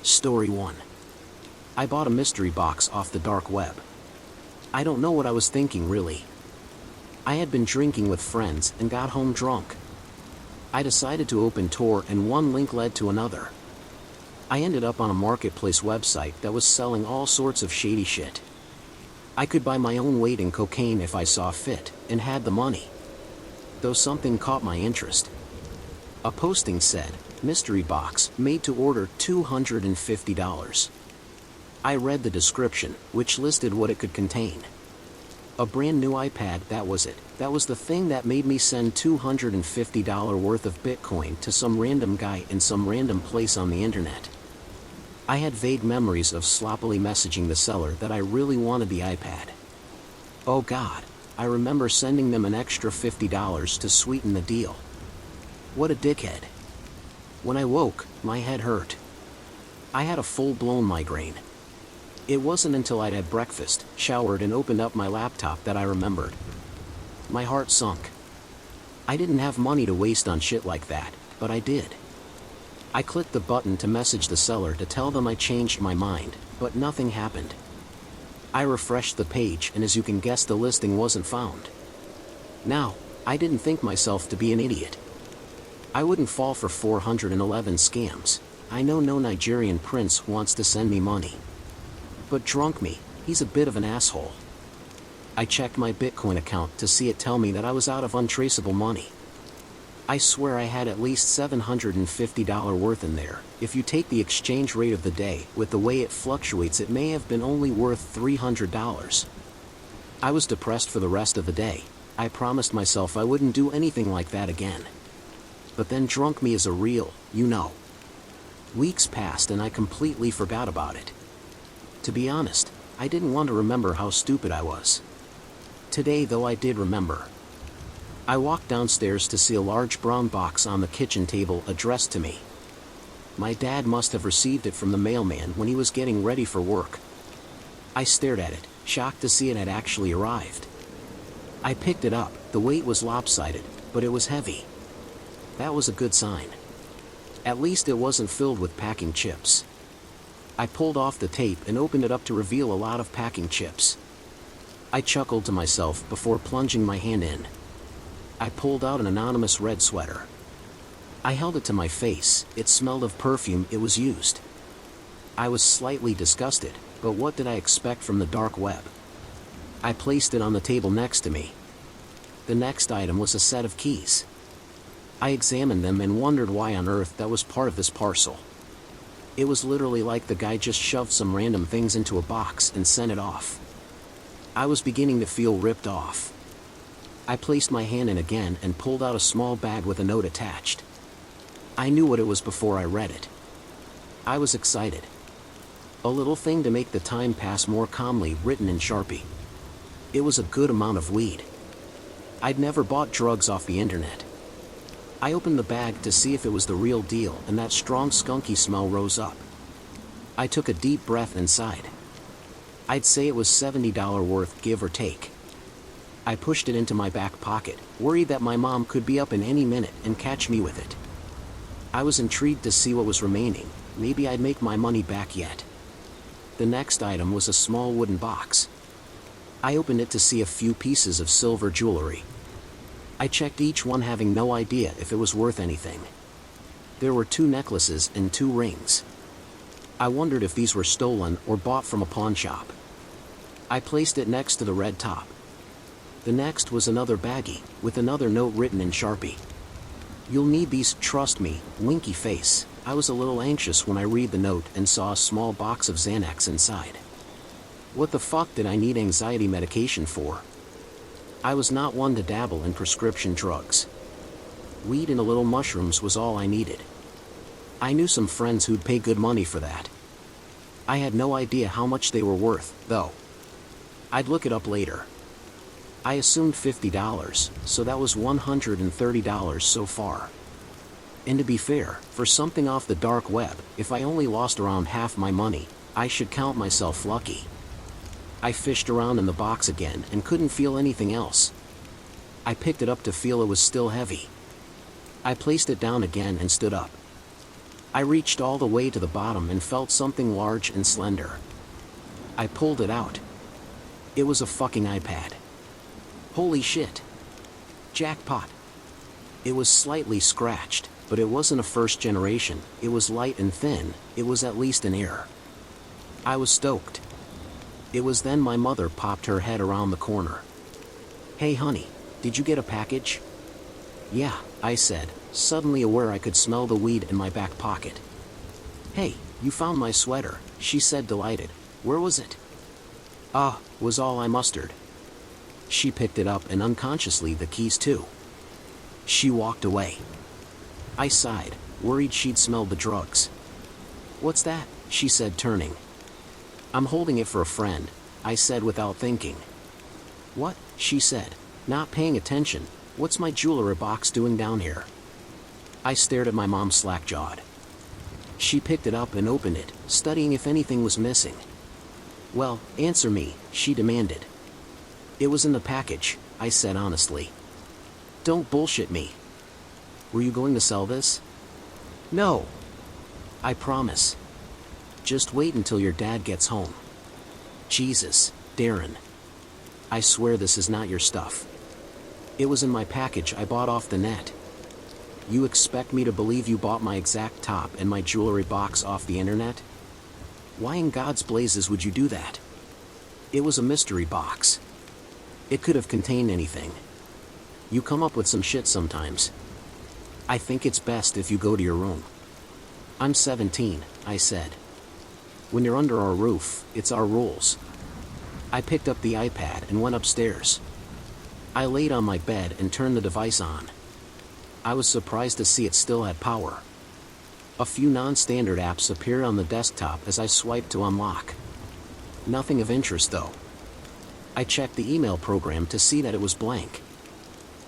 Story 1. I bought a mystery box off the dark web. I don't know what I was thinking really. I had been drinking with friends and got home drunk. I decided to open Tor and one link led to another. I ended up on a marketplace website that was selling all sorts of shady shit. I could buy my own weight in cocaine if I saw fit, and had the money. Though something caught my interest. A posting said, mystery box, made to order $250. I read the description, which listed what it could contain. A brand new iPad, that was it. That was the thing that made me send $250 worth of Bitcoin to some random guy in some random place on the internet. I had vague memories of sloppily messaging the seller that I really wanted the iPad. Oh God, I remember sending them an extra $50 to sweeten the deal. What a dickhead. When I woke, my head hurt. I had a full-blown migraine. It wasn't until I'd had breakfast, showered and opened up my laptop that I remembered. My heart sunk. I didn't have money to waste on shit like that, but I did. I clicked the button to message the seller to tell them I changed my mind, but nothing happened. I refreshed the page and as you can guess the listing wasn't found. Now, I didn't think myself to be an idiot. I wouldn't fall for 411 scams. I know no Nigerian prince wants to send me money. But drunk me, he's a bit of an asshole. I checked my Bitcoin account to see it tell me that I was out of untraceable money. I swear I had at least $750 worth in there. If you take the exchange rate of the day, with the way it fluctuates it may have been only worth $300. I was depressed for the rest of the day. I promised myself I wouldn't do anything like that again. But then drunk me is a real, you know. Weeks passed and I completely forgot about it. To be honest, I didn't want to remember how stupid I was. Today though I did remember. I walked downstairs to see a large brown box on the kitchen table addressed to me. My dad must have received it from the mailman when he was getting ready for work. I stared at it, shocked to see it had actually arrived. I picked it up. The weight was lopsided, but it was heavy. That was a good sign. At least it wasn't filled with packing chips. I pulled off the tape and opened it up to reveal a lot of packing chips. I chuckled to myself before plunging my hand in. I pulled out an anonymous red sweater. I held it to my face. It smelled of perfume. It was used. I was slightly disgusted, but what did I expect from the dark web? I placed it on the table next to me. The next item was a set of keys. I examined them and wondered why on earth that was part of this parcel. It was literally like the guy just shoved some random things into a box and sent it off. I was beginning to feel ripped off. I placed my hand in again and pulled out a small bag with a note attached. I knew what it was before I read it. I was excited. A little thing to make the time pass more calmly, written in Sharpie. It was a good amount of weed. I'd never bought drugs off the internet. I opened the bag to see if it was the real deal and that strong skunky smell rose up. I took a deep breath and sighed. I'd say it was $70 worth, give or take. I pushed it into my back pocket, worried that my mom could be up in any minute and catch me with it. I was intrigued to see what was remaining. Maybe I'd make my money back yet. The next item was a small wooden box. I opened it to see a few pieces of silver jewelry. I checked each one, having no idea if it was worth anything. There were 2 necklaces and 2 rings. I wondered if these were stolen or bought from a pawn shop. I placed it next to the red top. The next was another baggie, with another note written in Sharpie. You'll need these, trust me, winky face. I was a little anxious when I read the note and saw a small box of Xanax inside. What the fuck did I need anxiety medication for? I was not one to dabble in prescription drugs. Weed and a little mushrooms was all I needed. I knew some friends who'd pay good money for that. I had no idea how much they were worth, though. I'd look it up later. I assumed $50, so that was $130 so far. And to be fair, for something off the dark web, if I only lost around half my money, I should count myself lucky. I fished around in the box again and couldn't feel anything else. I picked it up to feel it was still heavy. I placed it down again and stood up. I reached all the way to the bottom and felt something large and slender. I pulled it out. It was a fucking iPad. Holy shit. Jackpot. It was slightly scratched, but it wasn't a first generation, it was light and thin, it was at least an Air. I was stoked. It was then my mother popped her head around the corner. "Hey honey, did you get a package?" "Yeah," I said, suddenly aware I could smell the weed in my back pocket. "Hey, you found my sweater," she said delighted. "Where was it?" Was all I mustered. She picked it up and unconsciously the keys too. She walked away. I sighed, worried she'd smelled the drugs. "What's that?" she said, turning. "I'm holding it for a friend," I said without thinking. "What?" she said, not paying attention. "What's my jewelry box doing down here?" I stared at my mom slack-jawed. She picked it up and opened it, studying if anything was missing. "Well, answer me," she demanded. "It was in the package," I said honestly. "Don't bullshit me. Were you going to sell this?" "No. I promise. Just wait until your dad gets home." "Jesus, Darren. I swear this is not your stuff. It was in my package I bought off the net. You expect me to believe you bought my exact top and my jewelry box off the internet? Why in God's blazes would you do that? It was a mystery box. It could have contained anything. You come up with some shit sometimes. I think it's best if you go to your room." "I'm 17, I said. "When you're under our roof, it's our rules." I picked up the iPad and went upstairs. I laid on my bed and turned the device on. I was surprised to see it still had power. A few non-standard apps appeared on the desktop as I swiped to unlock. Nothing of interest though. I checked the email program to see that it was blank.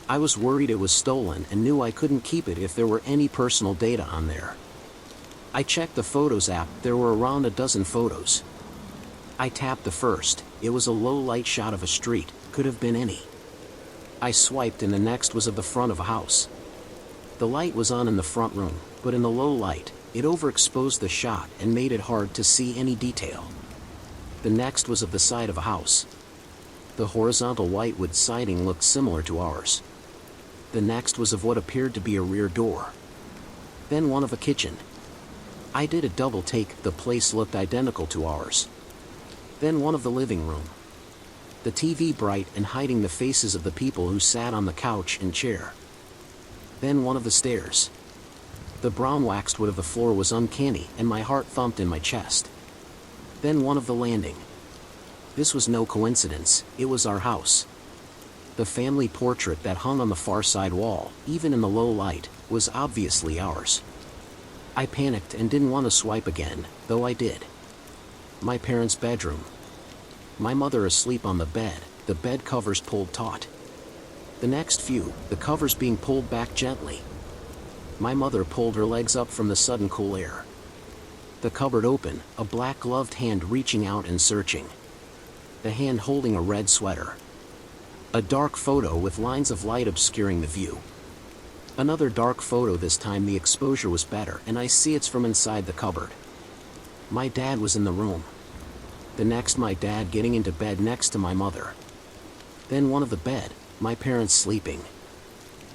I was worried it was stolen and knew I couldn't keep it if there were any personal data on there. I checked the Photos app, there were around a dozen photos. I tapped the first, it was a low light shot of a street, could have been any. I swiped and the next was of the front of a house. The light was on in the front room, but in the low light, it overexposed the shot and made it hard to see any detail. The next was of the side of a house. The horizontal whitewood siding looked similar to ours. The next was of what appeared to be a rear door. Then one of a kitchen. I did a double take, the place looked identical to ours. Then one of the living room. The TV bright and hiding the faces of the people who sat on the couch and chair. Then one of the stairs. The brown waxed wood of the floor was uncanny and my heart thumped in my chest. Then one of the landing. This was no coincidence, it was our house. The family portrait that hung on the far side wall, even in the low light, was obviously ours. I panicked and didn't want to swipe again, though I did. My parents' bedroom. My mother asleep on the bed covers pulled taut. The next few, the covers being pulled back gently. My mother pulled her legs up from the sudden cool air. The cupboard open, a black gloved hand reaching out and searching. The hand holding a red sweater. A dark photo with lines of light obscuring the view. Another dark photo, this time the exposure was better and I see it's from inside the cupboard. My dad was in the room. The next, my dad getting into bed next to my mother. Then one of the bed, my parents sleeping.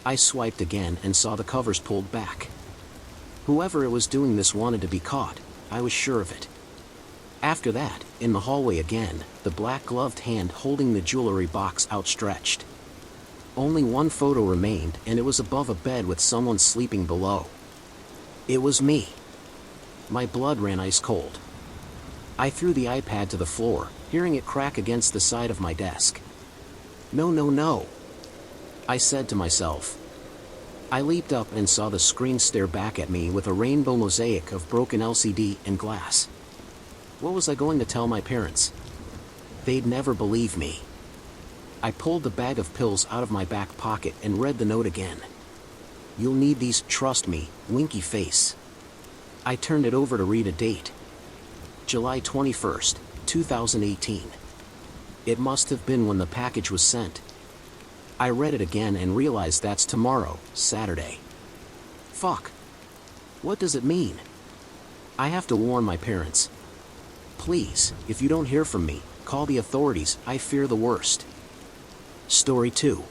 I swiped again and saw the covers pulled back. Whoever it was doing this wanted to be caught, I was sure of it. After that, in the hallway again, the black gloved hand holding the jewelry box outstretched. Only one photo remained and it was above a bed with someone sleeping below. It was me. My blood ran ice cold. I threw the iPad to the floor, hearing it crack against the side of my desk. "No, no, no," I said to myself. I leaped up and saw the screen stare back at me with a rainbow mosaic of broken LCD and glass. What was I going to tell my parents? They'd never believe me. I pulled the bag of pills out of my back pocket and read the note again. "You'll need these, trust me, winky face." I turned it over to read a date. July 21st, 2018. It must have been when the package was sent. I read it again and realized that's tomorrow, Saturday. Fuck. What does it mean? I have to warn my parents. Please, if you don't hear from me, call the authorities, I fear the worst. Story 2.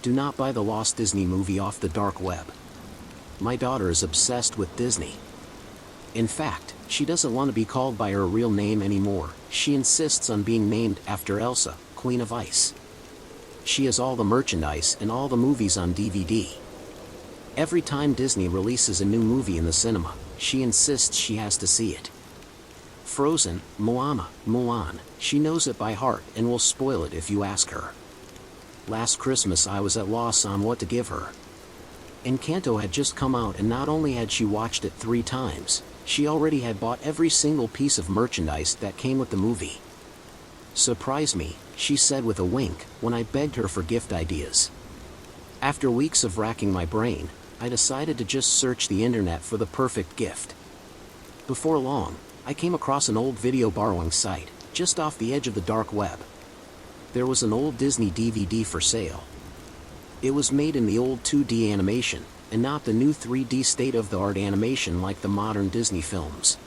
Do not buy the lost Disney movie off the dark web. My daughter is obsessed with Disney. In fact, she doesn't want to be called by her real name anymore. She insists on being named after Elsa, Queen of Ice. She has all the merchandise and all the movies on DVD. Every time Disney releases a new movie in the cinema, she insists she has to see it. Frozen, Moana, Mulan, she knows it by heart and will spoil it if you ask her. Last Christmas I was at loss on what to give her. Encanto had just come out, and not only had she watched it 3 times, she already had bought every single piece of merchandise that came with the movie. Surprise me, she said with a wink, when I begged her for gift ideas. After weeks of racking my brain, I decided to just search the internet for the perfect gift. Before long, I came across an old video borrowing site, just off the edge of the dark web. There was an old Disney DVD for sale. It was made in the old 2D animation, and not the new 3D state-of-the-art animation like the modern Disney films.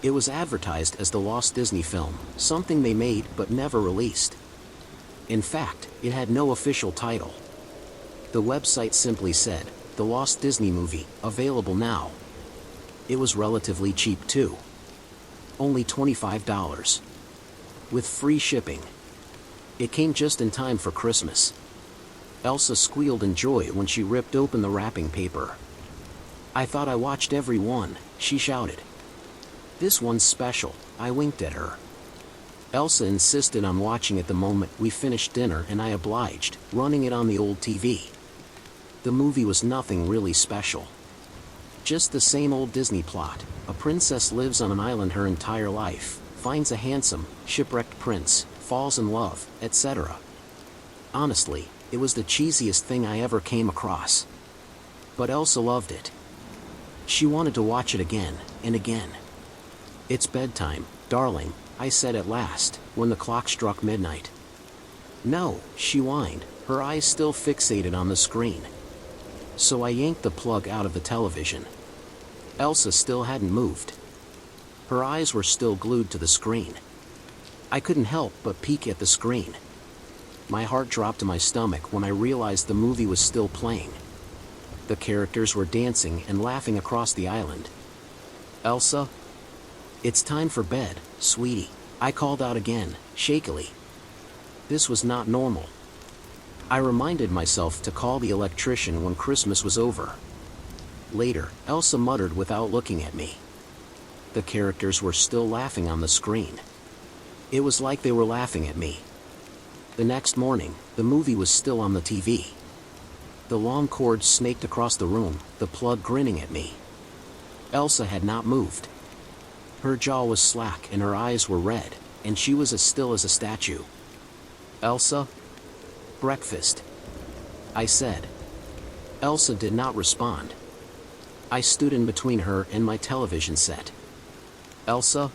It was advertised as the Lost Disney film, something they made but never released. In fact, it had no official title. The website simply said, "The Lost Disney Movie, available now." It was relatively cheap too. Only $25. With free shipping. It came just in time for Christmas. Elsa squealed in joy when she ripped open the wrapping paper. "I thought I watched every one," she shouted. "This one's special," I winked at her. Elsa insisted on watching it the moment we finished dinner, and I obliged, running it on the old TV. The movie was nothing really special. Just the same old Disney plot. A princess lives on an island her entire life, finds a handsome, shipwrecked prince, falls in love, etc. Honestly, it was the cheesiest thing I ever came across. But Elsa loved it. She wanted to watch it again, and again. "It's bedtime, darling," I said at last, when the clock struck midnight. "No," she whined, her eyes still fixated on the screen. So I yanked the plug out of the television. Elsa still hadn't moved. Her eyes were still glued to the screen. I couldn't help but peek at the screen. My heart dropped to my stomach when I realized the movie was still playing. The characters were dancing and laughing across the island. "Elsa? It's time for bed, sweetie," I called out again, shakily. This was not normal. I reminded myself to call the electrician when Christmas was over. Later, Elsa muttered without looking at me. The characters were still laughing on the screen. It was like they were laughing at me. The next morning, the movie was still on the TV. The long cord snaked across the room, the plug grinning at me. Elsa had not moved. Her jaw was slack and her eyes were red, and she was as still as a statue. "Elsa? Breakfast," I said. Elsa did not respond. I stood in between her and my television set. "Elsa?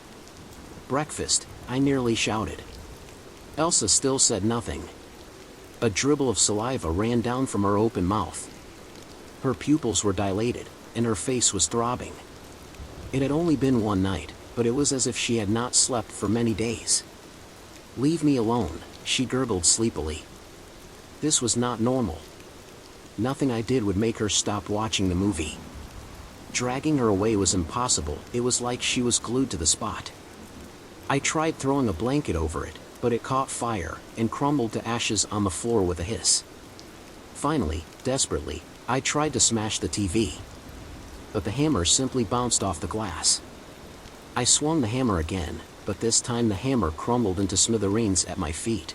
Breakfast," I nearly shouted. Elsa still said nothing. A dribble of saliva ran down from her open mouth. Her pupils were dilated, and her face was throbbing. It had only been one night, but it was as if she had not slept for many days. "Leave me alone," she gurgled sleepily. This was not normal. Nothing I did would make her stop watching the movie. Dragging her away was impossible. It was like she was glued to the spot. I tried throwing a blanket over it, but it caught fire and crumbled to ashes on the floor with a hiss. Finally, desperately, I tried to smash the TV. But the hammer simply bounced off the glass. I swung the hammer again, but this time the hammer crumbled into smithereens at my feet.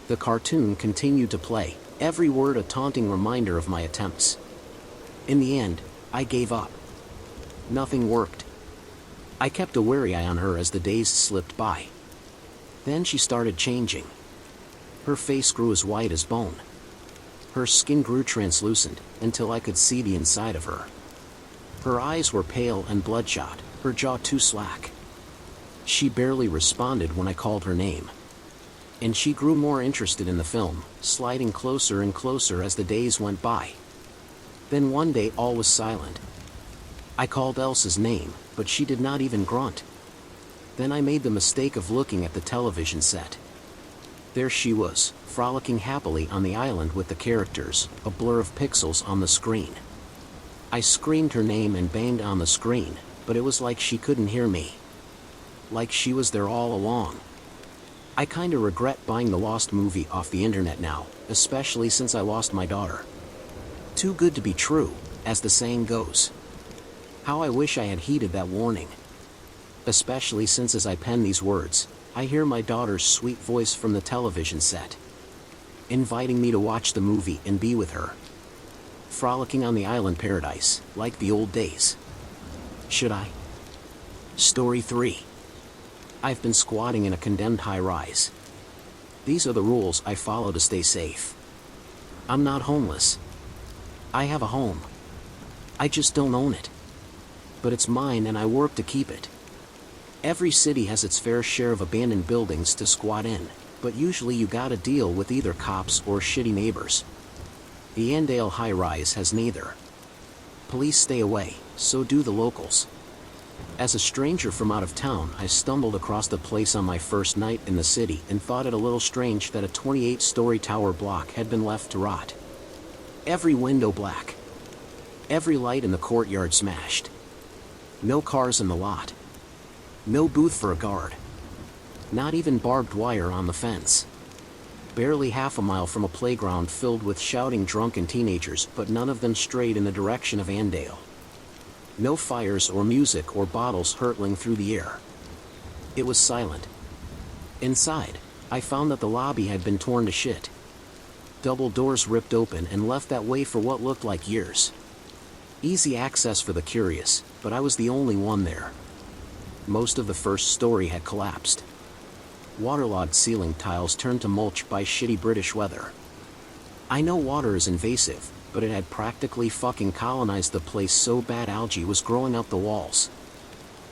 The cartoon continued to play, every word a taunting reminder of my attempts. In the end, I gave up. Nothing worked. I kept a wary eye on her as the days slipped by. Then she started changing. Her face grew as white as bone. Her skin grew translucent, until I could see the inside of her. Her eyes were pale and bloodshot, her jaw too slack. She barely responded when I called her name. And she grew more interested in the film, sliding closer and closer as the days went by. Then one day all was silent. I called Elsa's name, but she did not even grunt. Then I made the mistake of looking at the television set. There she was, frolicking happily on the island with the characters, a blur of pixels on the screen. I screamed her name and banged on the screen, but it was like she couldn't hear me. Like she was there all along. I kinda regret buying the Lost movie off the internet now, especially since I lost my daughter. Too good to be true, as the saying goes. How I wish I had heeded that warning. Especially since as I pen these words, I hear my daughter's sweet voice from the television set, inviting me to watch the movie and be with her. Frolicking on the island paradise, like the old days. Should I? Story 3. I've been squatting in a condemned high-rise. These are the rules I follow to stay safe. I'm not homeless. I have a home. I just don't own it. But it's mine and I work to keep it. Every city has its fair share of abandoned buildings to squat in, but usually you gotta deal with either cops or shitty neighbors. The Andale high-rise has neither. Police stay away, so do the locals. As a stranger from out of town, I stumbled across the place on my first night in the city and thought it a little strange that a 28-story tower block had been left to rot. Every window black. Every light in the courtyard smashed. No cars in the lot. No booth for a guard. Not even barbed wire on the fence. Barely half a mile from a playground filled with shouting drunken teenagers, but none of them strayed in the direction of Andale. No fires or music or bottles hurtling through the air. It was silent. Inside, I found that the lobby had been torn to shit. Double doors ripped open and left that way for what looked like years. Easy access for the curious, but I was the only one there. Most of the first story had collapsed. Waterlogged ceiling tiles turned to mulch by shitty British weather. I know water is invasive, but it had practically fucking colonized the place so bad algae was growing out the walls.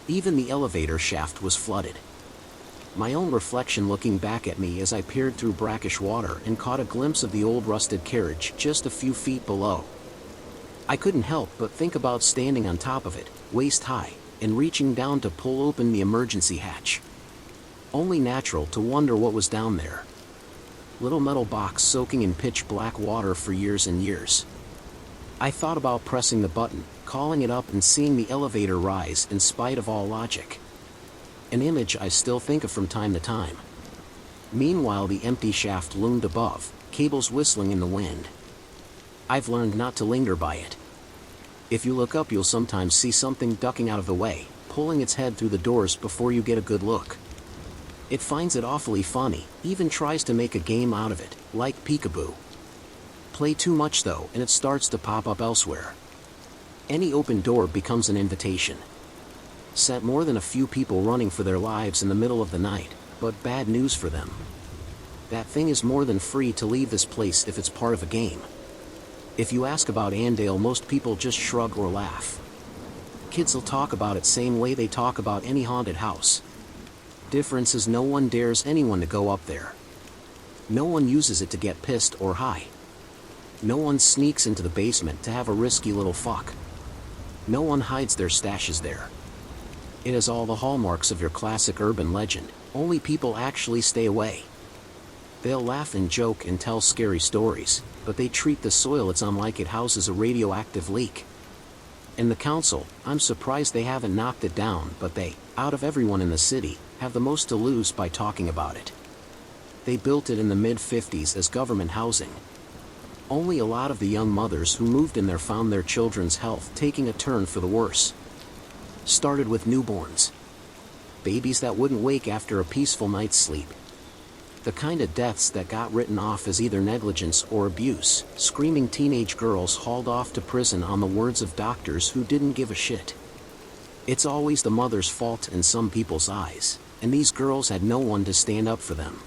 Even the elevator shaft was flooded. My own reflection looking back at me as I peered through brackish water and caught a glimpse of the old rusted carriage just a few feet below. I couldn't help but think about standing on top of it, waist high, and reaching down to pull open the emergency hatch. Only natural to wonder what was down there. Little metal box soaking in pitch black water for years and years. I thought about pressing the button, calling it up and seeing the elevator rise in spite of all logic. An image I still think of from time to time. Meanwhile the empty shaft loomed above, cables whistling in the wind. I've learned not to linger by it. If you look up you'll sometimes see something ducking out of the way, pulling its head through the doors before you get a good look. It finds it awfully funny, even tries to make a game out of it, like peekaboo. Play too much though and it starts to pop up elsewhere. Any open door becomes an invitation. Sent more than a few people running for their lives in the middle of the night, but bad news for them. That thing is more than free to leave this place if it's part of a game. If you ask about Andale most people just shrug or laugh. Kids will talk about it same way they talk about any haunted house. Difference is no one dares anyone to go up there. No one uses it to get pissed or high. No one sneaks into the basement to have a risky little fuck. No one hides their stashes there. It has all the hallmarks of your classic urban legend, only people actually stay away. They'll laugh and joke and tell scary stories, but they treat the soil it's on like it houses a radioactive leak. And the council, I'm surprised they haven't knocked it down, but they, out of everyone in the city, have the most to lose by talking about it. They built it in the mid-50s as government housing. Only a lot of the young mothers who moved in there found their children's health taking a turn for the worse. Started with newborns. Babies that wouldn't wake after a peaceful night's sleep. The kind of deaths that got written off as either negligence or abuse, screaming teenage girls hauled off to prison on the words of doctors who didn't give a shit. It's always the mother's fault in some people's eyes, and these girls had no one to stand up for them.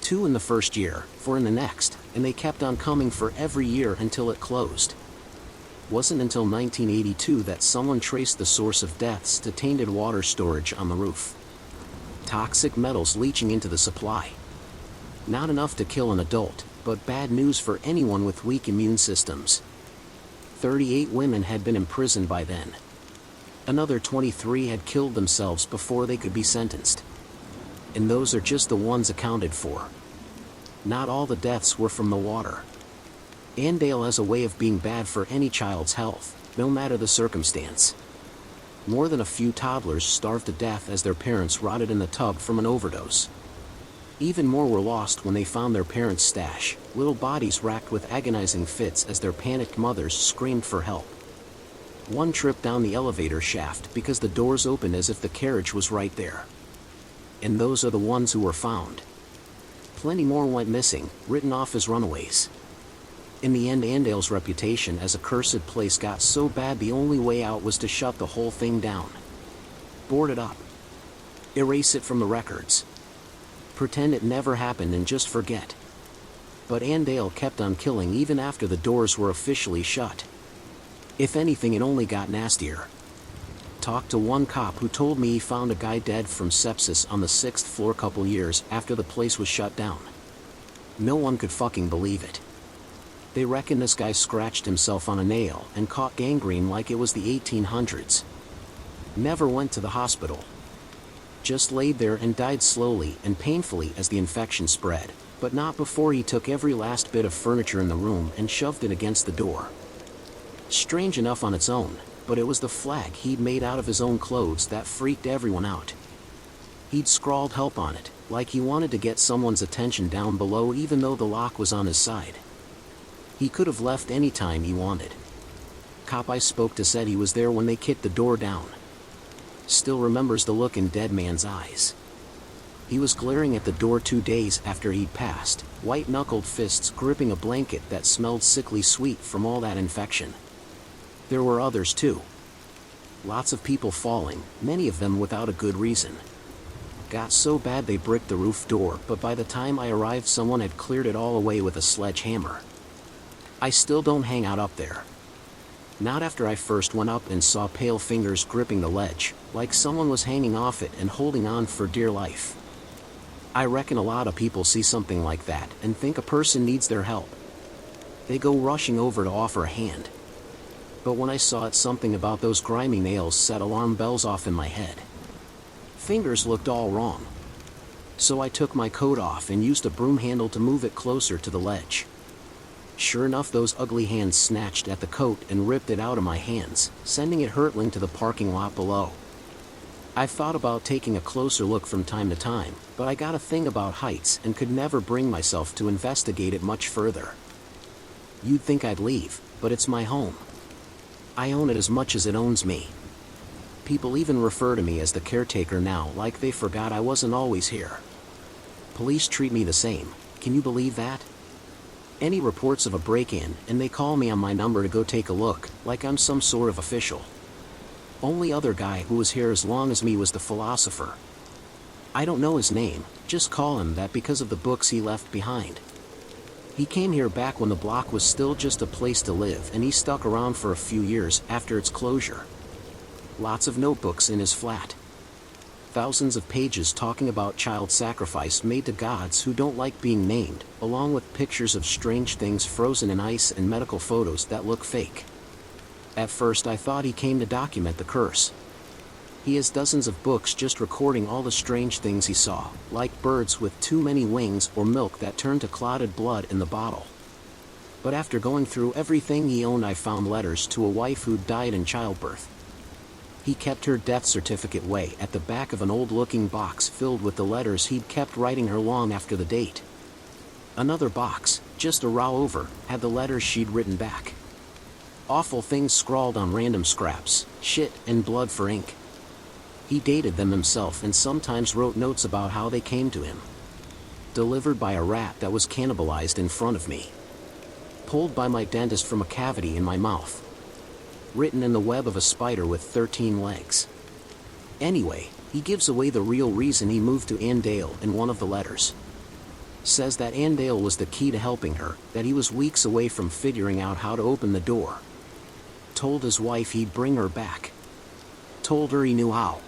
2 in the first year, 4 in the next, and they kept on coming for every year until it closed. Wasn't until 1982 that someone traced the source of deaths to tainted water storage on the roof. Toxic metals leaching into the supply. Not enough to kill an adult, but bad news for anyone with weak immune systems. 38 women had been imprisoned by then. Another 23 had killed themselves before they could be sentenced. And those are just the ones accounted for. Not all the deaths were from the water. Andale has a way of being bad for any child's health, no matter the circumstance. More than a few toddlers starved to death as their parents rotted in the tub from an overdose. Even more were lost when they found their parents' stash, little bodies racked with agonizing fits as their panicked mothers screamed for help. One tripped down the elevator shaft because the doors opened as if the carriage was right there. And those are the ones who were found. Plenty more went missing, written off as runaways. In the end, Andale's reputation as a cursed place got so bad the only way out was to shut the whole thing down. Board it up. Erase it from the records. Pretend it never happened and just forget. But Andale kept on killing even after the doors were officially shut. If anything, it only got nastier. Talked to one cop who told me he found a guy dead from sepsis on the 6th floor couple years after the place was shut down. No one could fucking believe it. They reckon this guy scratched himself on a nail and caught gangrene like it was the 1800s. Never went to the hospital. Just laid there and died slowly and painfully as the infection spread, but not before he took every last bit of furniture in the room and shoved it against the door. Strange enough on its own, but it was the flag he'd made out of his own clothes that freaked everyone out. He'd scrawled help on it, like he wanted to get someone's attention down below even though the lock was on his side. He could have left any time he wanted. Cop I spoke to said he was there when they kicked the door down. Still remembers the look in dead man's eyes. He was glaring at the door 2 days after he'd passed, white-knuckled fists gripping a blanket that smelled sickly sweet from all that infection. There were others too. Lots of people falling, many of them without a good reason. Got so bad they bricked the roof door, but by the time I arrived someone had cleared it all away with a sledgehammer. I still don't hang out up there. Not after I first went up and saw pale fingers gripping the ledge, like someone was hanging off it and holding on for dear life. I reckon a lot of people see something like that and think a person needs their help. They go rushing over to offer a hand. But when I saw it, something about those grimy nails set alarm bells off in my head. Fingers looked all wrong. So I took my coat off and used a broom handle to move it closer to the ledge. Sure enough, those ugly hands snatched at the coat and ripped it out of my hands, sending it hurtling to the parking lot below. I've thought about taking a closer look from time to time, but I got a thing about heights and could never bring myself to investigate it much further. You'd think I'd leave, but it's my home. I own it as much as it owns me. People even refer to me as the caretaker now, like they forgot I wasn't always here. Police treat me the same, can you believe that? Any reports of a break-in, and they call me on my number to go take a look, like I'm some sort of official. Only other guy who was here as long as me was the philosopher. I don't know his name, just call him that because of the books he left behind. He came here back when the block was still just a place to live, and he stuck around for a few years after its closure. Lots of notebooks in his flat. Thousands of pages talking about child sacrifice made to gods who don't like being named, along with pictures of strange things frozen in ice and medical photos that look fake. At first I thought he came to document the curse. He has dozens of books just recording all the strange things he saw, like birds with too many wings or milk that turned to clotted blood in the bottle. But after going through everything he owned, I found letters to a wife who'd died in childbirth. He kept her death certificate way at the back of an old-looking box filled with the letters he'd kept writing her long after the date. Another box, just a row over, had the letters she'd written back. Awful things scrawled on random scraps, shit and blood for ink. He dated them himself and sometimes wrote notes about how they came to him. Delivered by a rat that was cannibalized in front of me. Pulled by my dentist from a cavity in my mouth. Written in the web of a spider with 13 legs. Anyway, he gives away the real reason he moved to Andale in one of the letters. Says that Andale was the key to helping her, that he was weeks away from figuring out how to open the door. Told his wife he'd bring her back. Told her he knew how.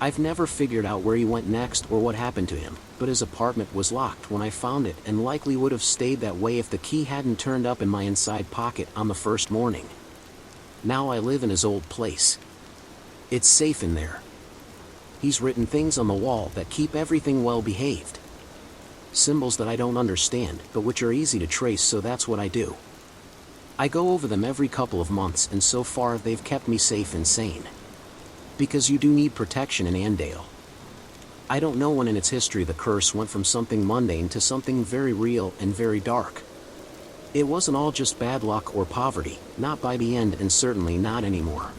I've never figured out where he went next or what happened to him, but his apartment was locked when I found it and likely would have stayed that way if the key hadn't turned up in my inside pocket on the first morning. Now I live in his old place. It's safe in there. He's written things on the wall that keep everything well behaved. Symbols that I don't understand, but which are easy to trace, so that's what I do. I go over them every couple of months, and so far they've kept me safe and sane. Because you do need protection in Andale. I don't know when in its history the curse went from something mundane to something very real and very dark. It wasn't all just bad luck or poverty, not by the end, and certainly not anymore.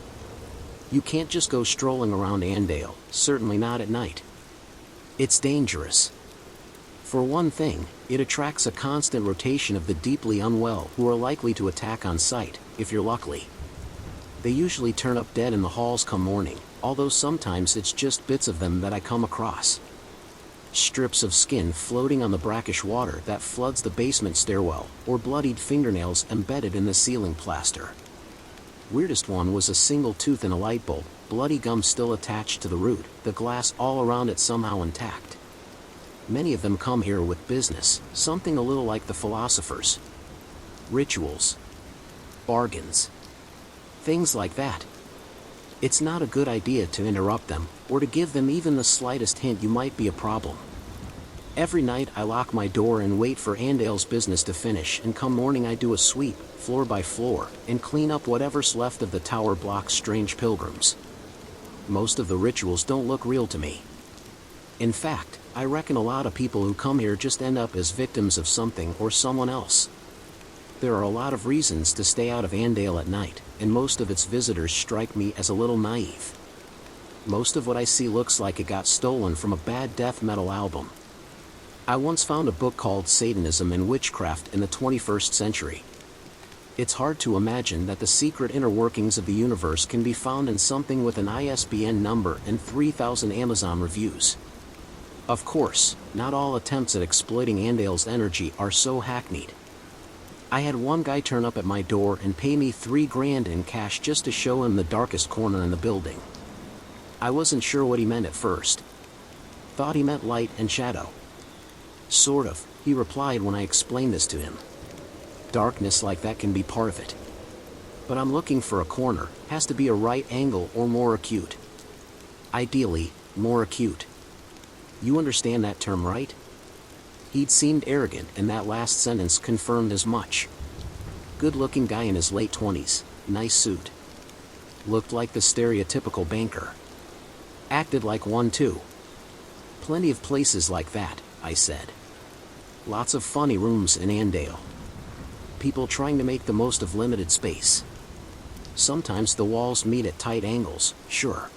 You can't just go strolling around Andale, certainly not at night. It's dangerous. For one thing, it attracts a constant rotation of the deeply unwell who are likely to attack on sight, if you're lucky. They usually turn up dead in the halls come morning, although sometimes it's just bits of them that I come across. Strips of skin floating on the brackish water that floods the basement stairwell, or bloodied fingernails embedded in the ceiling plaster. Weirdest one was a single tooth in a light bulb, bloody gum still attached to the root, the glass all around it somehow intact. Many of them come here with business, something a little like the philosophers. Rituals. Bargains. Things like that. It's not a good idea to interrupt them, or to give them even the slightest hint you might be a problem. Every night I lock my door and wait for Andale's business to finish, and come morning I do a sweep, floor by floor, and clean up whatever's left of the tower block's strange pilgrims. Most of the rituals don't look real to me. In fact, I reckon a lot of people who come here just end up as victims of something or someone else. There are a lot of reasons to stay out of Andale at night, and most of its visitors strike me as a little naive. Most of what I see looks like it got stolen from a bad death metal album. I once found a book called Satanism and Witchcraft in the 21st Century. It's hard to imagine that the secret inner workings of the universe can be found in something with an ISBN number and 3,000 Amazon reviews. Of course, not all attempts at exploiting Andale's energy are so hackneyed. I had one guy turn up at my door and pay me $3,000 in cash just to show him the darkest corner in the building. I wasn't sure what he meant at first. Thought he meant light and shadow. Sort of, he replied when I explained this to him. Darkness like that can be part of it. But I'm looking for a corner, has to be a right angle or more acute. Ideally, more acute. You understand that term, right? He'd seemed arrogant, and that last sentence confirmed as much. Good-looking guy in his late 20s, nice suit. Looked like the stereotypical banker. Acted like one too. Plenty of places like that, I said. Lots of funny rooms in Andale. People trying to make the most of limited space. Sometimes the walls meet at tight angles, sure.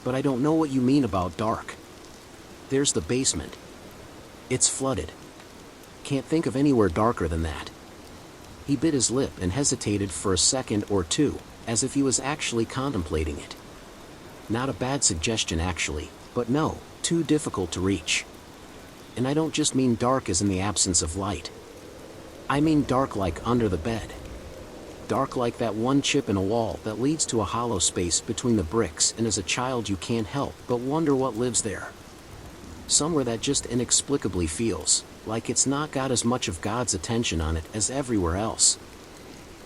But I don't know what you mean about dark. There's the basement. It's flooded. Can't think of anywhere darker than that. He bit his lip and hesitated for a second or two, as if he was actually contemplating it. Not a bad suggestion actually, but no, too difficult to reach. And I don't just mean dark as in the absence of light. I mean dark like under the bed. Dark like that one chip in a wall that leads to a hollow space between the bricks, and as a child you can't help but wonder what lives there. Somewhere that just inexplicably feels like it's not got as much of God's attention on it as everywhere else.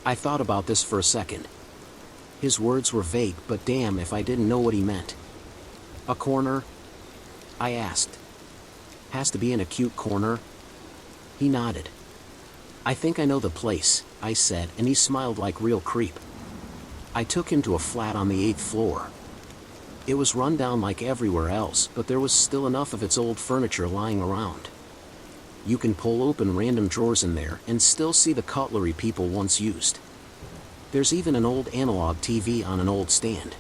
I thought about this for a second. His words were vague, but damn if I didn't know what he meant. A corner? I asked. Has to be an acute corner? He nodded. I think I know the place, I said, and he smiled like real creep. I took him to a flat on the 8th floor. It was run down like everywhere else, but there was still enough of its old furniture lying around. You can pull open random drawers in there and still see the cutlery people once used. There's even an old analog TV on an old stand.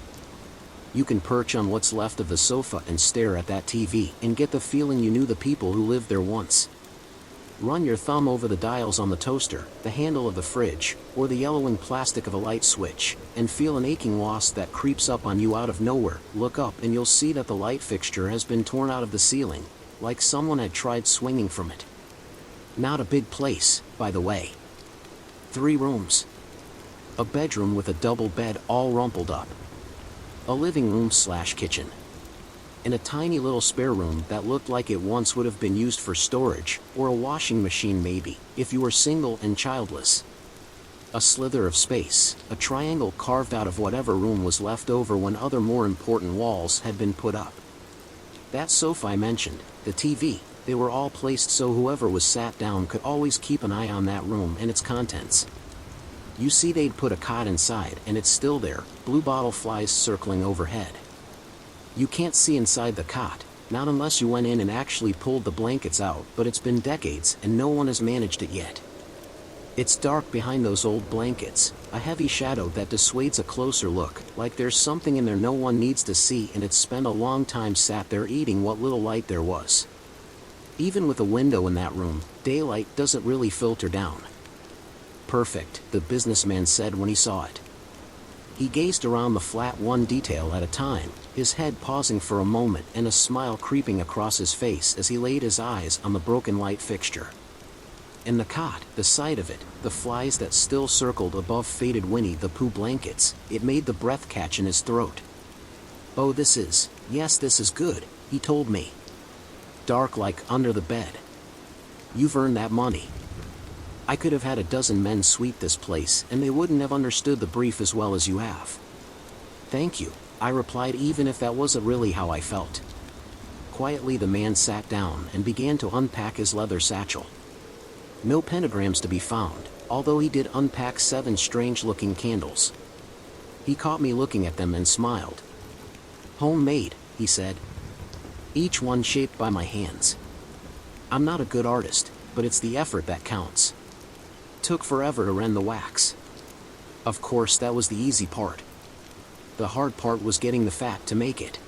You can perch on what's left of the sofa and stare at that TV and get the feeling you knew the people who lived there once. Run your thumb over the dials on the toaster, the handle of the fridge, or the yellowing plastic of a light switch, and feel an aching loss that creeps up on you out of nowhere. Look up and you'll see that the light fixture has been torn out of the ceiling, like someone had tried swinging from it. Not a big place, by the way. 3 rooms. A bedroom with a double bed all rumpled up. A living room/kitchen. And a tiny little spare room that looked like it once would have been used for storage, or a washing machine maybe, if you were single and childless. A slither of space, a triangle carved out of whatever room was left over when other more important walls had been put up. That sofa I mentioned, the TV, they were all placed so whoever was sat down could always keep an eye on that room and its contents. You see, they'd put a cot inside and it's still there, blue bottle flies circling overhead. You can't see inside the cot, not unless you went in and actually pulled the blankets out, but it's been decades and no one has managed it yet. It's dark behind those old blankets, a heavy shadow that dissuades a closer look, like there's something in there no one needs to see and it's spent a long time sat there eating what little light there was. Even with a window in that room, daylight doesn't really filter down. Perfect, the businessman said when he saw it. He gazed around the flat one detail at a time, his head pausing for a moment and a smile creeping across his face as he laid his eyes on the broken light fixture. And the cot, the sight of it, the flies that still circled above faded Winnie the Pooh blankets, it made the breath catch in his throat. "Oh, this is good," he told me. "Dark like under the bed. You've earned that money. I could have had a dozen men sweep this place and they wouldn't have understood the brief as well as you have." "Thank you," I replied, even if that wasn't really how I felt. Quietly the man sat down and began to unpack his leather satchel. No pentagrams to be found, although he did unpack 7 strange-looking candles. He caught me looking at them and smiled. "Homemade," he said. "Each one shaped by my hands. I'm not a good artist, but it's the effort that counts. Took forever to rend the wax." Of course, that was the easy part. The hard part was getting the fat to make it.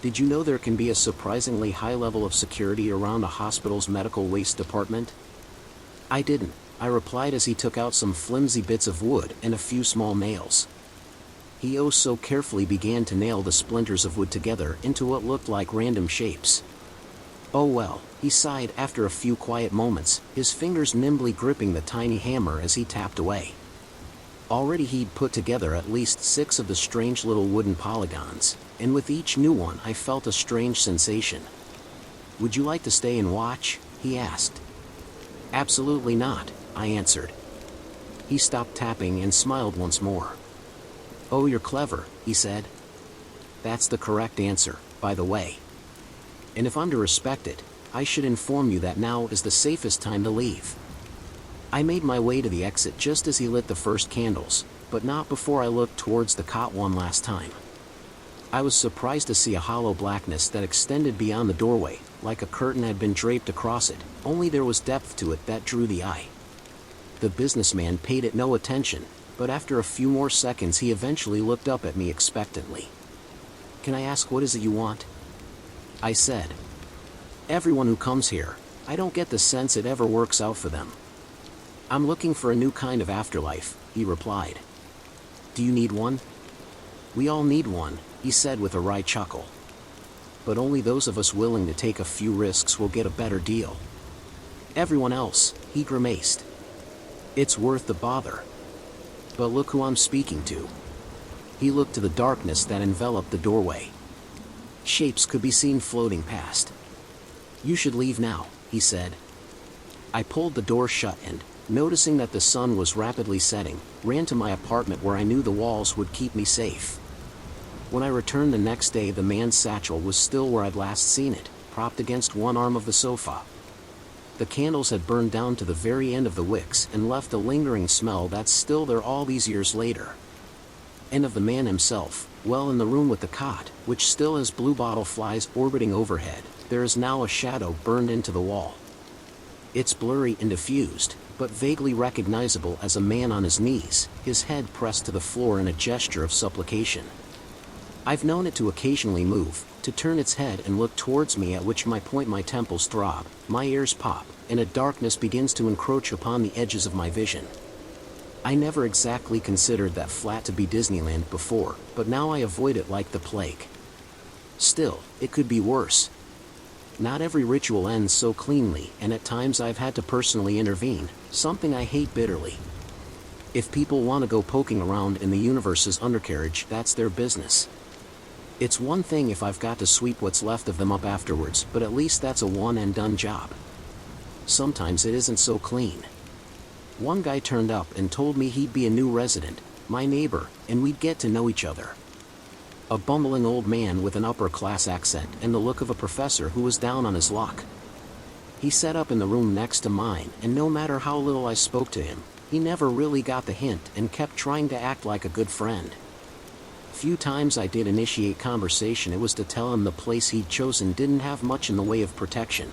Did you know there can be a surprisingly high level of security around a hospital's medical waste department? "I didn't," I replied as he took out some flimsy bits of wood and a few small nails. He oh so carefully began to nail the splinters of wood together into what looked like random shapes. "Oh well," he sighed after a few quiet moments, his fingers nimbly gripping the tiny hammer as he tapped away. Already he'd put together at least 6 of the strange little wooden polygons, and with each new one I felt a strange sensation. "Would you like to stay and watch?" he asked. "Absolutely not," I answered. He stopped tapping and smiled once more. "Oh, you're clever," he said. "That's the correct answer, by the way. And if I'm to respect it, I should inform you that now is the safest time to leave." I made my way to the exit just as he lit the first candles, but not before I looked towards the cot one last time. I was surprised to see a hollow blackness that extended beyond the doorway, like a curtain had been draped across it, only there was depth to it that drew the eye. The businessman paid it no attention, but after a few more seconds he eventually looked up at me expectantly. "Can I ask what is it you want?" I said. "Everyone who comes here, I don't get the sense it ever works out for them." "I'm looking for a new kind of afterlife," he replied. "Do you need one?" "We all need one," he said with a wry chuckle. "But only those of us willing to take a few risks will get a better deal. Everyone else," he grimaced. "It's worth the bother. But look who I'm speaking to." He looked to the darkness that enveloped the doorway. Shapes could be seen floating past. "You should leave now," he said. I pulled the door shut and, noticing that the sun was rapidly setting, ran to my apartment where I knew the walls would keep me safe. When I returned the next day, the man's satchel was still where I'd last seen it, propped against one arm of the sofa. The candles had burned down to the very end of the wicks and left a lingering smell that's still there all these years later. And of the man himself, well, in the room with the cot, which still has blue bottle flies orbiting overhead, there is now a shadow burned into the wall. It's blurry and diffused, but vaguely recognizable as a man on his knees, his head pressed to the floor in a gesture of supplication. I've known it to occasionally move, to turn its head and look towards me, at which my temples throb, my ears pop, and a darkness begins to encroach upon the edges of my vision. I never exactly considered that flat to be Disneyland before, but now I avoid it like the plague. Still, it could be worse. Not every ritual ends so cleanly, and at times I've had to personally intervene, something I hate bitterly. If people want to go poking around in the universe's undercarriage, that's their business. It's one thing if I've got to sweep what's left of them up afterwards, but at least that's a one-and-done job. Sometimes it isn't so clean. One guy turned up and told me he'd be a new resident, my neighbor, and we'd get to know each other. A bumbling old man with an upper-class accent and the look of a professor who was down on his luck. He sat up in the room next to mine, and no matter how little I spoke to him, he never really got the hint and kept trying to act like a good friend. Few times I did initiate conversation, it was to tell him the place he'd chosen didn't have much in the way of protection.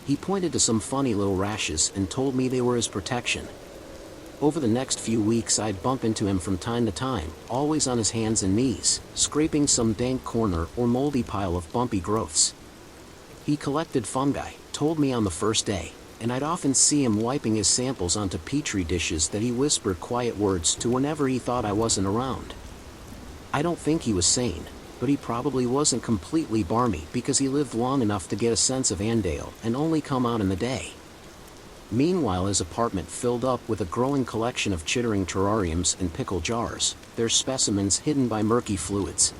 He pointed to some funny little rashes and told me they were his protection. Over the next few weeks I'd bump into him from time to time, always on his hands and knees, scraping some dank corner or moldy pile of bumpy growths. He collected fungi, told me on the first day, and I'd often see him wiping his samples onto petri dishes that he whispered quiet words to whenever he thought I wasn't around. I don't think he was sane, but he probably wasn't completely barmy because he lived long enough to get a sense of Andale and only come out in the day. Meanwhile, his apartment filled up with a growing collection of chittering terrariums and pickle jars, their specimens hidden by murky fluids.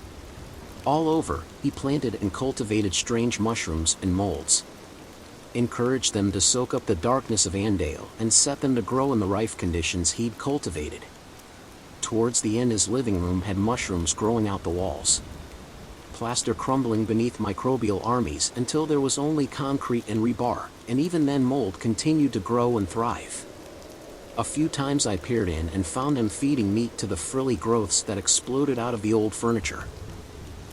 All over, he planted and cultivated strange mushrooms and molds. Encouraged them to soak up the darkness of Andale and set them to grow in the rife conditions he'd cultivated. Towards the end, his living room had mushrooms growing out the walls. Plaster crumbling beneath microbial armies until there was only concrete and rebar, and even then mold continued to grow and thrive. A few times I peered in and found him feeding meat to the frilly growths that exploded out of the old furniture.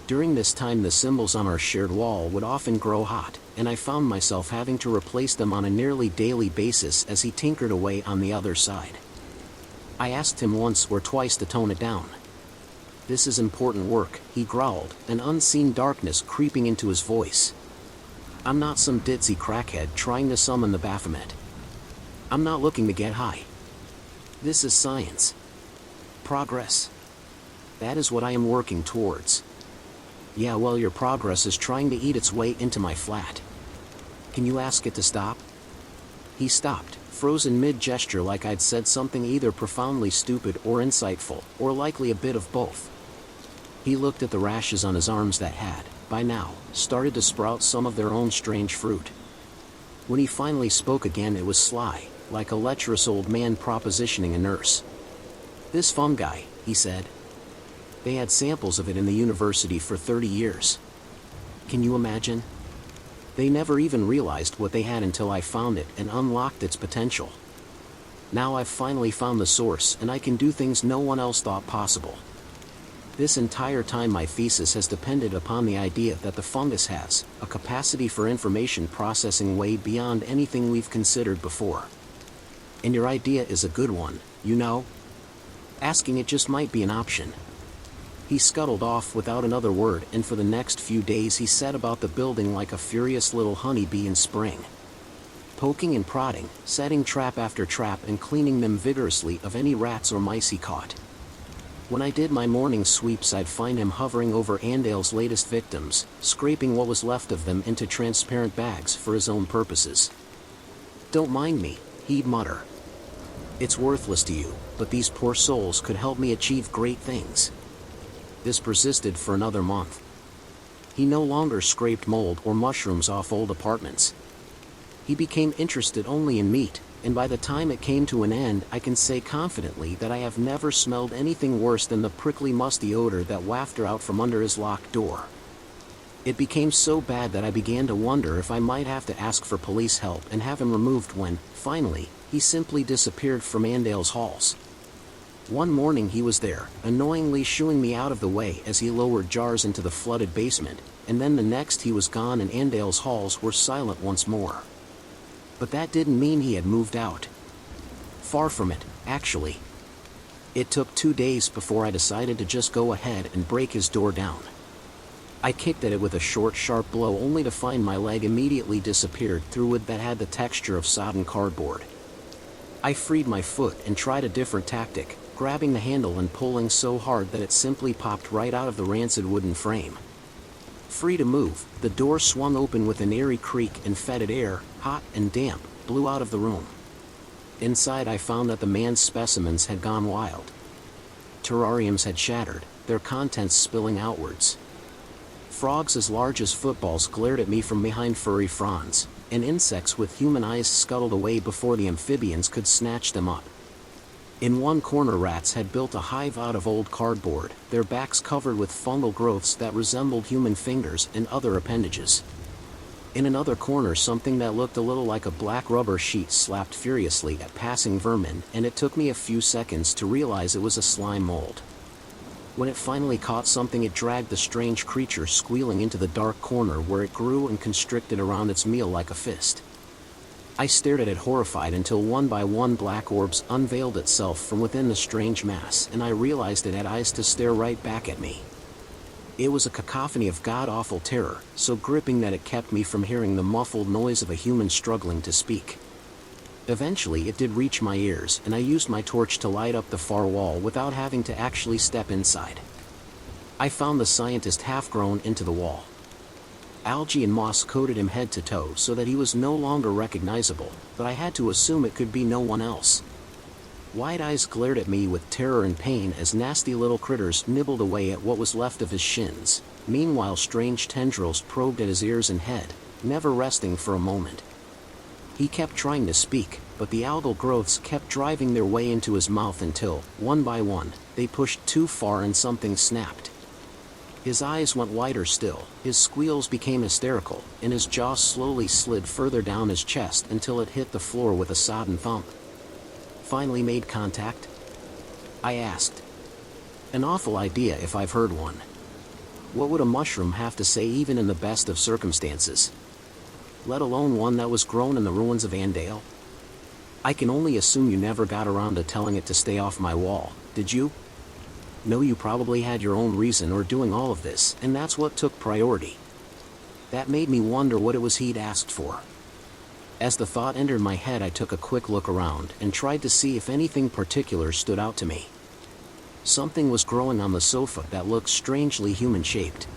During this time the symbols on our shared wall would often grow hot, and I found myself having to replace them on a nearly daily basis as he tinkered away on the other side. I asked him once or twice to tone it down. "This is important work," he growled, an unseen darkness creeping into his voice. "I'm not some ditzy crackhead trying to summon the Baphomet. I'm not looking to get high. This is science. Progress. That is what I am working towards." "Yeah, well, your progress is trying to eat its way into my flat. Can you ask it to stop?" He stopped, frozen mid-gesture like I'd said something either profoundly stupid or insightful, or likely a bit of both. He looked at the rashes on his arms that had, by now, started to sprout some of their own strange fruit. When he finally spoke again, it was sly, like a lecherous old man propositioning a nurse. "This fungi," he said. "They had samples of it in the university for 30 years. Can you imagine? They never even realized what they had until I found it and unlocked its potential. Now I've finally found the source and I can do things no one else thought possible. This entire time my thesis has depended upon the idea that the fungus has a capacity for information processing way beyond anything we've considered before. And your idea is a good one, you know? Asking it just might be an option." He scuttled off without another word, and for the next few days he set about the building like a furious little honeybee in spring. Poking and prodding, setting trap after trap and cleaning them vigorously of any rats or mice he caught. When I did my morning sweeps I'd find him hovering over Andale's latest victims, scraping what was left of them into transparent bags for his own purposes. "Don't mind me," he'd mutter. "It's worthless to you, but these poor souls could help me achieve great things." This persisted for another month. He no longer scraped mold or mushrooms off old apartments. He became interested only in meat, and by the time it came to an end I can say confidently that I have never smelled anything worse than the prickly musty odor that wafted out from under his locked door. It became so bad that I began to wonder if I might have to ask for police help and have him removed when, finally, he simply disappeared from Andale's halls. One morning he was there, annoyingly shooing me out of the way as he lowered jars into the flooded basement, and then the next he was gone and Andale's halls were silent once more. But that didn't mean he had moved out. Far from it, actually. It took 2 days before I decided to just go ahead and break his door down. I kicked at it with a short, sharp blow only to find my leg immediately disappeared through wood that had the texture of sodden cardboard. I freed my foot and tried a different tactic, grabbing the handle and pulling so hard that it simply popped right out of the rancid wooden frame. Free to move, the door swung open with an eerie creak and fetid air, hot and damp, blew out of the room. Inside I found that the man's specimens had gone wild. Terrariums had shattered, their contents spilling outwards. Frogs as large as footballs glared at me from behind furry fronds. and insects with human eyes scuttled away before the amphibians could snatch them up. In one corner, rats had built a hive out of old cardboard, their backs covered with fungal growths that resembled human fingers and other appendages. In another corner, something that looked a little like a black rubber sheet slapped furiously at passing vermin, and it took me a few seconds to realize it was a slime mold. When it finally caught something, it dragged the strange creature squealing into the dark corner where it grew and constricted around its meal like a fist. I stared at it horrified until one by one black orbs unveiled itself from within the strange mass, and I realized it had eyes to stare right back at me. It was a cacophony of god-awful terror, so gripping that it kept me from hearing the muffled noise of a human struggling to speak. Eventually it did reach my ears, and I used my torch to light up the far wall without having to actually step inside. I found the scientist half grown into the wall. Algae and moss coated him head to toe so that he was no longer recognizable, but I had to assume it could be no one else. Wide eyes glared at me with terror and pain as nasty little critters nibbled away at what was left of his shins. Meanwhile, strange tendrils probed at his ears and head, never resting for a moment. He kept trying to speak, but the algal growths kept driving their way into his mouth until, one by one, they pushed too far and something snapped. His eyes went wider still, his squeals became hysterical, and his jaw slowly slid further down his chest until it hit the floor with a sodden thump. Finally made contact? I asked. An awful idea if I've heard one. What would a mushroom have to say even in the best of circumstances? Let alone one that was grown in the ruins of Andale? I can only assume you never got around to telling it to stay off my wall, did you? No, you probably had your own reason for doing all of this, and that's what took priority. That made me wonder what it was he'd asked for. As the thought entered my head, I took a quick look around and tried to see if anything particular stood out to me. Something was growing on the sofa that looked strangely human-shaped.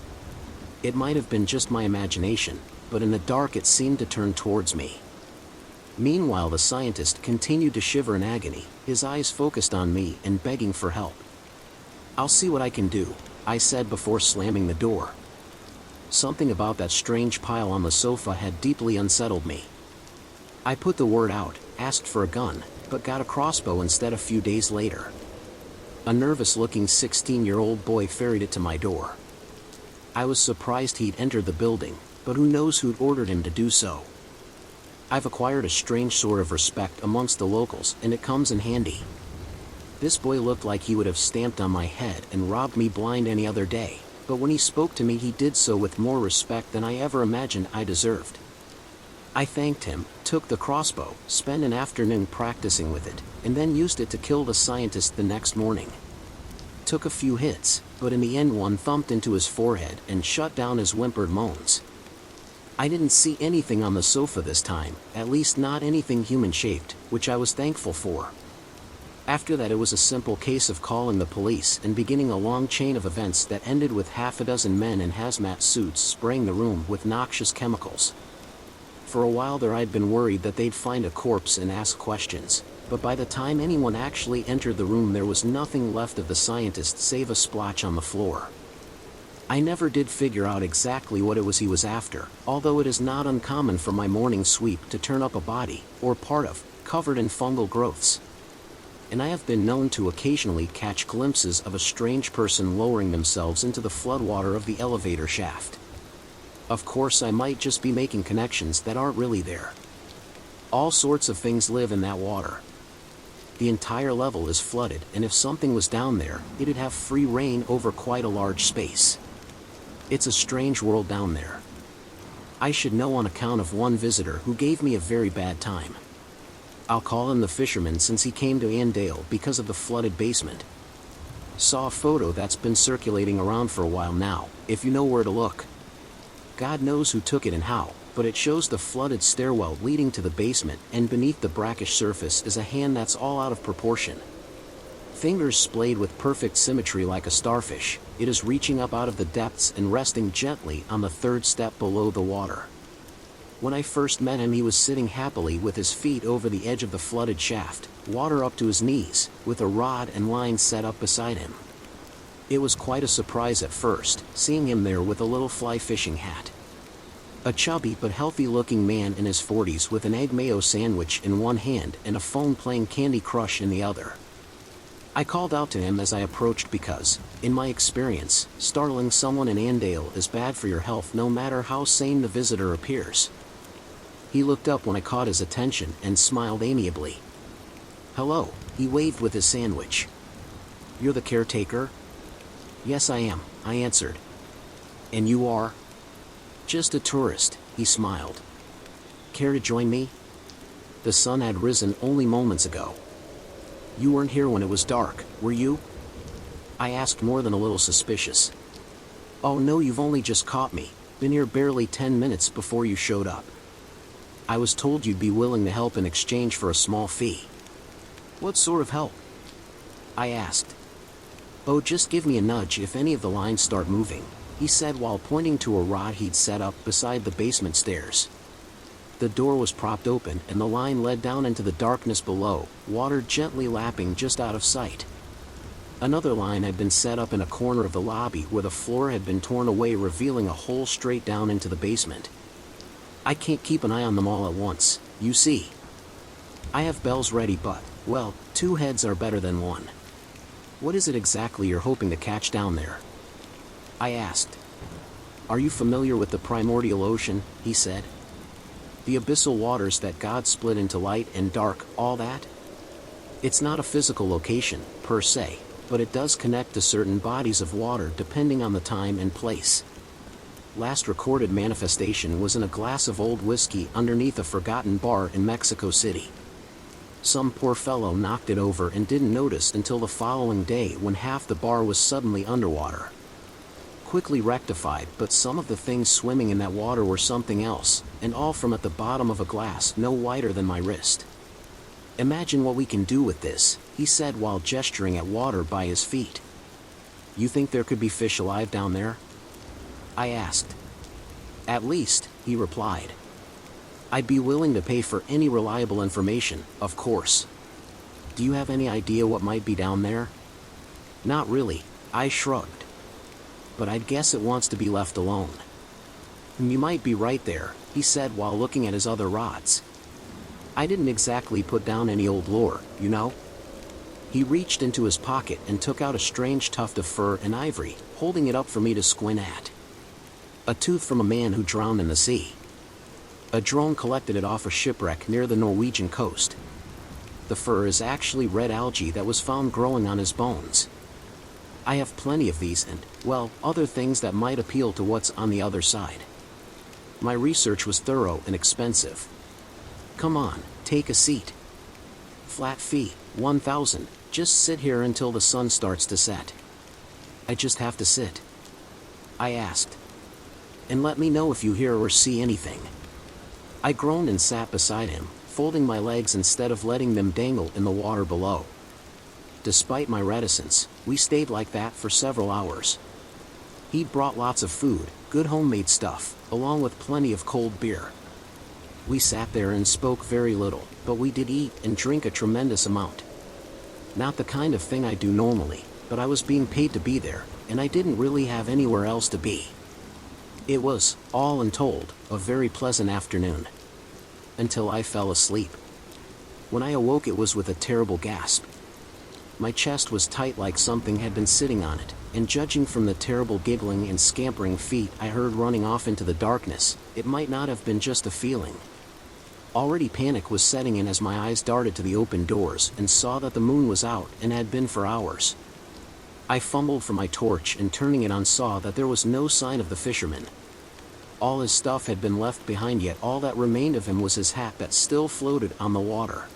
It might have been just my imagination, but in the dark it seemed to turn towards me. Meanwhile, the scientist continued to shiver in agony, his eyes focused on me and begging for help. "I'll see what I can do," I said before slamming the door. Something about that strange pile on the sofa had deeply unsettled me. I put the word out, asked for a gun, but got a crossbow instead a few days later. A nervous-looking 16-year-old boy ferried it to my door. I was surprised he'd entered the building, but who knows who'd ordered him to do so. I've acquired a strange sort of respect amongst the locals, and it comes in handy. This boy looked like he would have stamped on my head and robbed me blind any other day, but when he spoke to me he did so with more respect than I ever imagined I deserved. I thanked him, took the crossbow, spent an afternoon practicing with it, and then used it to kill the scientist the next morning. Took a few hits, but in the end one thumped into his forehead and shut down his whimpered moans. I didn't see anything on the sofa this time, at least not anything human-shaped, which I was thankful for. After that, it was a simple case of calling the police and beginning a long chain of events that ended with half a dozen men in hazmat suits spraying the room with noxious chemicals. For a while there I'd been worried that they'd find a corpse and ask questions, but by the time anyone actually entered the room there was nothing left of the scientist save a splotch on the floor. I never did figure out exactly what it was he was after, although it is not uncommon for my morning sweep to turn up a body, or part of, covered in fungal growths. And I have been known to occasionally catch glimpses of a strange person lowering themselves into the floodwater of the elevator shaft. Of course, I might just be making connections that aren't really there. All sorts of things live in that water. The entire level is flooded, and if something was down there, it'd have free reign over quite a large space. It's a strange world down there. I should know on account of one visitor who gave me a very bad time. I'll call him the fisherman since he came to Andale because of the flooded basement. Saw a photo that's been circulating around for a while now, if you know where to look. God knows who took it and how, but it shows the flooded stairwell leading to the basement, and beneath the brackish surface is a hand that's all out of proportion. Fingers splayed with perfect symmetry like a starfish, it is reaching up out of the depths and resting gently on the third step below the water. When I first met him, he was sitting happily with his feet over the edge of the flooded shaft, water up to his knees, with a rod and line set up beside him. It was quite a surprise at first, seeing him there with a little fly fishing hat. A chubby but healthy-looking man in his 40s with an egg mayo sandwich in one hand and a phone playing Candy Crush in the other. I called out to him as I approached because, in my experience, startling someone in Andale is bad for your health no matter how sane the visitor appears. He looked up when I caught his attention and smiled amiably. "Hello," he waved with his sandwich. "You're the caretaker?" "Yes, I am," I answered. "And you are?" "Just a tourist," he smiled. "Care to join me?" The sun had risen only moments ago. "You weren't here when it was dark, were you?" I asked, more than a little suspicious. "Oh no, you've only just caught me. Been here barely 10 minutes before you showed up." "I was told you'd be willing to help in exchange for a small fee." "What sort of help?" I asked. "Oh, just give me a nudge if any of the lines start moving," he said while pointing to a rod he'd set up beside the basement stairs. The door was propped open and the line led down into the darkness below, water gently lapping just out of sight. Another line had been set up in a corner of the lobby where the floor had been torn away, revealing a hole straight down into the basement. I can't keep an eye on them all at once, you see. I have bells ready, but, well, 2 heads are better than 1. "What is it exactly you're hoping to catch down there?" I asked. "Are you familiar with the primordial ocean?" he said. "The abyssal waters that God split into light and dark, all that? It's not a physical location, per se, but it does connect to certain bodies of water depending on the time and place. Last recorded manifestation was in a glass of old whiskey underneath a forgotten bar in Mexico City. Some poor fellow knocked it over and didn't notice until the following day when half the bar was suddenly underwater. Quickly rectified, but some of the things swimming in that water were something else, and all from at the bottom of a glass no wider than my wrist. Imagine what we can do with this," he said while gesturing at water by his feet. "You think there could be fish alive down there?" I asked. "At least," he replied. "I'd be willing to pay for any reliable information, of course. Do you have any idea what might be down there?" "Not really," I shrugged. "But I'd guess it wants to be left alone." "You might be right there," he said while looking at his other rods. "I didn't exactly put down any old lore, you know." He reached into his pocket and took out a strange tuft of fur and ivory, holding it up for me to squint at. "A tooth from a man who drowned in the sea. A drone collected it off a shipwreck near the Norwegian coast. The fur is actually red algae that was found growing on his bones. I have plenty of these and, well, other things that might appeal to what's on the other side. My research was thorough and expensive. Come on, take a seat. Flat fee, 1,000, just sit here until the sun starts to set." "I just have to sit?" I asked. "And let me know if you hear or see anything." I groaned and sat beside him, folding my legs instead of letting them dangle in the water below. Despite my reticence, we stayed like that for several hours. He'd brought lots of food, good homemade stuff, along with plenty of cold beer. We sat there and spoke very little, but we did eat and drink a tremendous amount. Not the kind of thing I do normally, but I was being paid to be there, and I didn't really have anywhere else to be. It was, all in told, a very pleasant afternoon. Until I fell asleep. When I awoke it was with a terrible gasp. My chest was tight like something had been sitting on it, and judging from the terrible giggling and scampering feet I heard running off into the darkness, it might not have been just a feeling. Already panic was setting in as my eyes darted to the open doors and saw that the moon was out and had been for hours. I fumbled for my torch and turning it on saw that there was no sign of the fisherman. All his stuff had been left behind, yet all that remained of him was his hat that still floated on the water.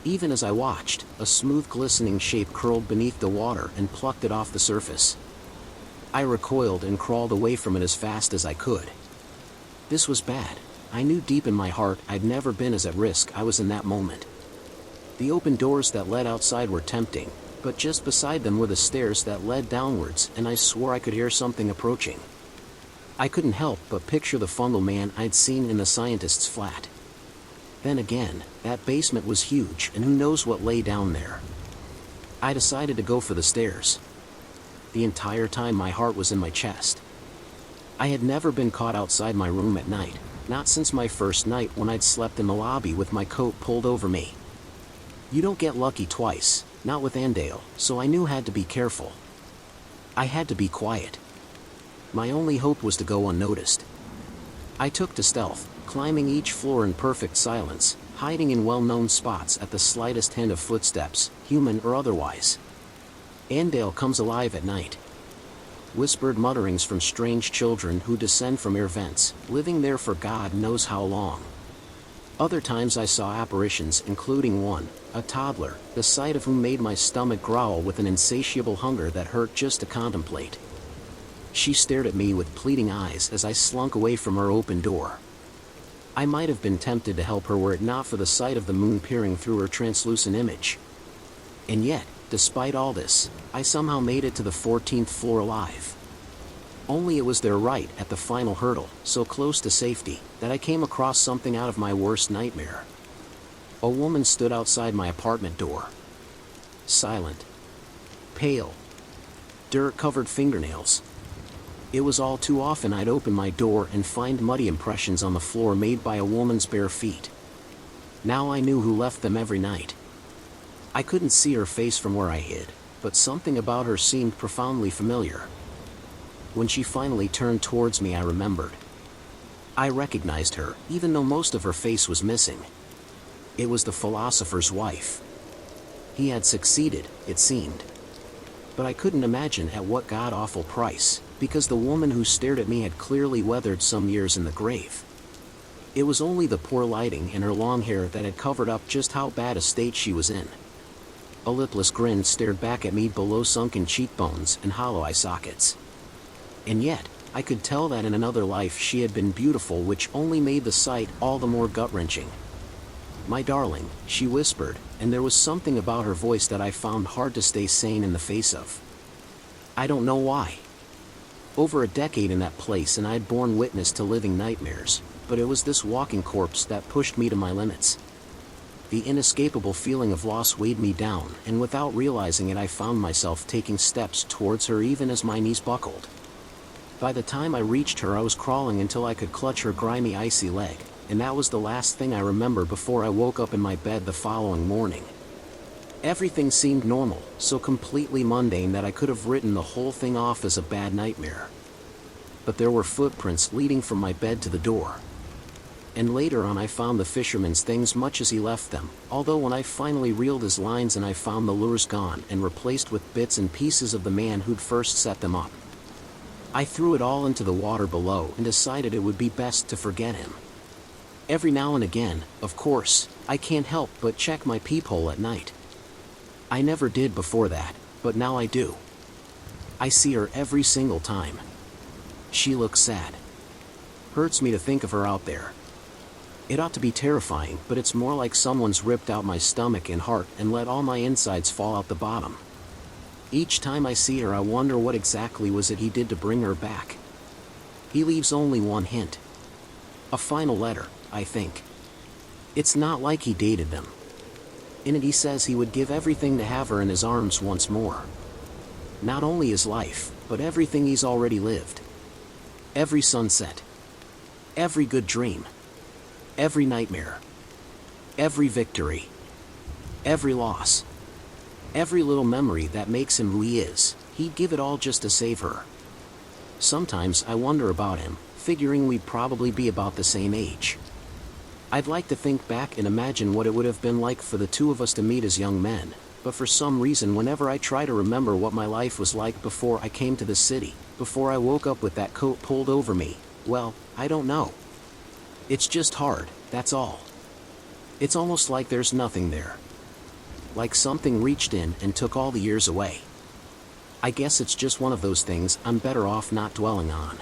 Even as I watched, a smooth glistening shape curled beneath the water and plucked it off the surface. I recoiled and crawled away from it as fast as I could. This was bad. I knew deep in my heart I'd never been as at risk I was in that moment. The open doors that led outside were tempting, but just beside them were the stairs that led downwards, and I swore I could hear something approaching. I couldn't help but picture the fungal man I'd seen in the scientist's flat. Then again, that basement was huge, and who knows what lay down there. I decided to go for the stairs. The entire time my heart was in my chest. I had never been caught outside my room at night, not since my first night when I'd slept in the lobby with my coat pulled over me. You don't get lucky twice, not with Andale, so I knew I had to be careful. I had to be quiet. My only hope was to go unnoticed. I took to stealth, climbing each floor in perfect silence, hiding in well-known spots at the slightest hint of footsteps, human or otherwise. Andale comes alive at night. Whispered mutterings from strange children who descend from air vents, living there for God knows how long. Other times I saw apparitions, including one, a toddler, the sight of whom made my stomach growl with an insatiable hunger that hurt just to contemplate. She stared at me with pleading eyes as I slunk away from her open door. I might have been tempted to help her were it not for the sight of the moon peering through her translucent image. And yet, despite all this, I somehow made it to the 14th floor alive. Only it was there right at the final hurdle, so close to safety, that I came across something out of my worst nightmare. A woman stood outside my apartment door. Silent. Pale. Dirt-covered fingernails. It was all too often I'd open my door and find muddy impressions on the floor made by a woman's bare feet. Now I knew who left them every night. I couldn't see her face from where I hid, but something about her seemed profoundly familiar. When she finally turned towards me, I remembered. I recognized her, even though most of her face was missing. It was the philosopher's wife. He had succeeded, it seemed. But I couldn't imagine at what god-awful price, because the woman who stared at me had clearly weathered some years in the grave. It was only the poor lighting and her long hair that had covered up just how bad a state she was in. A lipless grin stared back at me below sunken cheekbones and hollow eye sockets. And yet, I could tell that in another life she had been beautiful, which only made the sight all the more gut-wrenching. "My darling," she whispered, and there was something about her voice that I found hard to stay sane in the face of. I don't know why. Over a decade in that place and I had borne witness to living nightmares, but it was this walking corpse that pushed me to my limits. The inescapable feeling of loss weighed me down, and without realizing it I found myself taking steps towards her even as my knees buckled. By the time I reached her I was crawling until I could clutch her grimy icy leg, and that was the last thing I remember before I woke up in my bed the following morning. Everything seemed normal, so completely mundane that I could have written the whole thing off as a bad nightmare. But there were footprints leading from my bed to the door. And later on I found the fisherman's things much as he left them, although when I finally reeled his lines and I found the lures gone and replaced with bits and pieces of the man who'd first set them up. I threw it all into the water below and decided it would be best to forget him. Every now and again, of course, I can't help but check my peephole at night. I never did before that, but now I do. I see her every single time. She looks sad. Hurts me to think of her out there. It ought to be terrifying, but it's more like someone's ripped out my stomach and heart and let all my insides fall out the bottom. Each time I see her I wonder what exactly was it he did to bring her back. He leaves only one hint. A final letter, I think. It's not like he dated them. In it he says he would give everything to have her in his arms once more. Not only his life, but everything he's already lived. Every sunset. Every good dream. Every nightmare. Every victory. Every loss. Every little memory that makes him who he is, he'd give it all just to save her. Sometimes I wonder about him, figuring we'd probably be about the same age. I'd like to think back and imagine what it would have been like for the two of us to meet as young men, but for some reason whenever I try to remember what my life was like before I came to the city, before I woke up with that coat pulled over me, well, I don't know. It's just hard, that's all. It's almost like there's nothing there. Like something reached in and took all the years away. I guess it's just one of those things I'm better off not dwelling on.